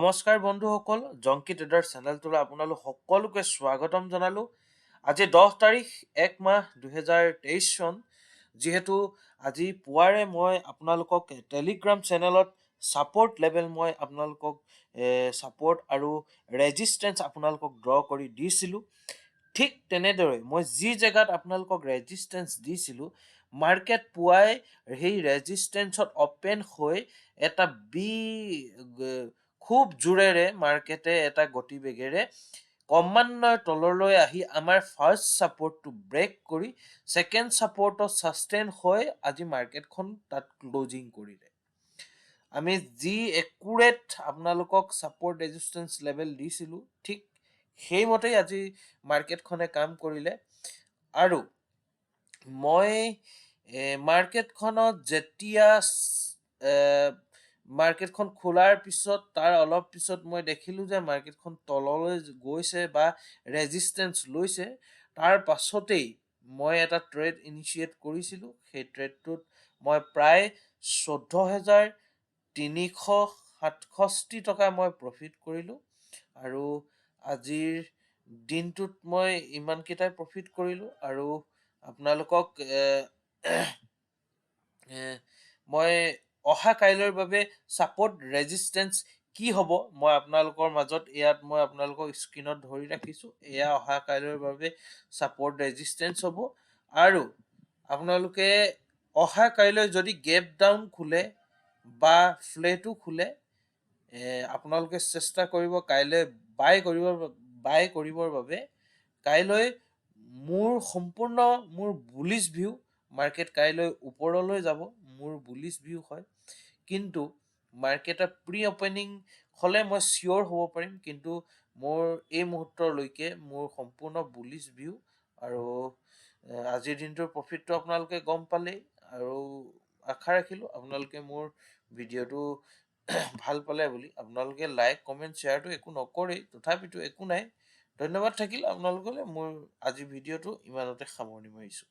নমস্কাৰ বন্ধুসকল, জংকি ট্ৰেডাৰ চেনেলটোলৈ আপোনালোক সকলোকে স্বাগতম জনালোঁ। আজি 10 তাৰিখ 1 মাহ 2023 চন। যিহেতু আজি পুৱাৰে মই আপোনালোকক টেলিগ্ৰাম চেনেলত ছাপৰ্ট লেভেল মই আপোনালোকক ছাপৰ্ট আৰু ৰেজিষ্টেঞ্চ আপোনালোকক ড্ৰ কৰি দিছিলোঁ। ঠিক তেনেদৰে মই যি জেগাত আপোনালোকক ৰেজিষ্টেঞ্চ দিছিলোঁ, মাৰ্কেট পুৱাই সেই ৰেজিষ্টেঞ্চত অপেন হৈ এটা খুব জোৰেৰে মাৰ্কেটে এটা গতিবেগেৰে ক্ৰমান্বয়ে তললৈ আহি আমাৰ ফাৰ্ষ্ট ছাপৰ্টটো ব্ৰেক কৰি ছেকেণ্ড ছাপৰ্টত ছাষ্টেইন হৈ আজি মাৰ্কেটখন তাত ক্লজিং কৰিলে। আমি যি একুৰেট আপোনালোকক ছাপৰ্ট ৰেজিষ্টেঞ্চ লেভেল দিছিলোঁ, ঠিক সেইমতেই আজি মাৰ্কেটখনে কাম কৰিলে। আৰু মই মাৰ্কেটখনত যেতিয়া মাৰ্কেটখন খোলাৰ পিছত তাৰ অলপ পিছত মই দেখিলোঁ যে মাৰ্কেটখন তললৈ গৈছে বা ৰেজিষ্টেঞ্চ লৈছে। তাৰ পাছতেই মই এটা ট্ৰেড ইনিচিয়েট কৰিছিলোঁ। সেই ট্ৰেডটোত মই প্ৰায় 14,367 টকা মই প্ৰফিট কৰিলোঁ। আৰু আজিৰ দিনটোত মই ইমানকেইটাই প্ৰফিট কৰিলোঁ। আৰু আপোনালোকক মই অহা কাইলৈৰ বাবে ছাপৰ্ট ৰেজিষ্টেঞ্চ কি হ'ব মই আপোনালোকৰ মাজত মই আপোনালোকক স্ক্ৰীনত ধৰি ৰাখিছোঁ। এয়া অহা কাইলৈৰ বাবে ছাপৰ্ট ৰেজিষ্টেঞ্চ হ'ব। আৰু আপোনালোকে অহা কাইলৈ যদি গেপ ডাউন খোলে বা ফ্লেটো খোলে, আপোনালোকে চেষ্টা কৰিব কাইলৈ বাই কৰিবৰ বাবে। কাইলৈ মোৰ বুলিছ ভিউ, মাৰ্কেট কাইলৈ ওপৰলৈ যাব, মোৰ বুলিছ ভিউ হয়। কিন্তু মাৰ্কেটৰ প্ৰি অপেনিং হ'লে মই চিয়'ৰ হ'ব পাৰিম, কিন্তু মোৰ এই মুহূৰ্তলৈকে মোৰ সম্পূৰ্ণ বুলিছ ভিউ। আৰু আজিৰ দিনটোৰ প্ৰফিটটো আপোনালোকে গম পালেই। আৰু আশা ৰাখিলোঁ আপোনালোকে মোৰ ভিডিঅ'টো ভাল পালে বুলি। আপোনালোকে লাইক কমেণ্ট শ্বেয়াৰটো একো নকৰেই, তথাপিতো একো নাই। ধন্যবাদ থাকিল আপোনালোকলৈ। মোৰ আজিৰ ভিডিঅ'টো ইমানতে সামৰণি মাৰিছোঁ।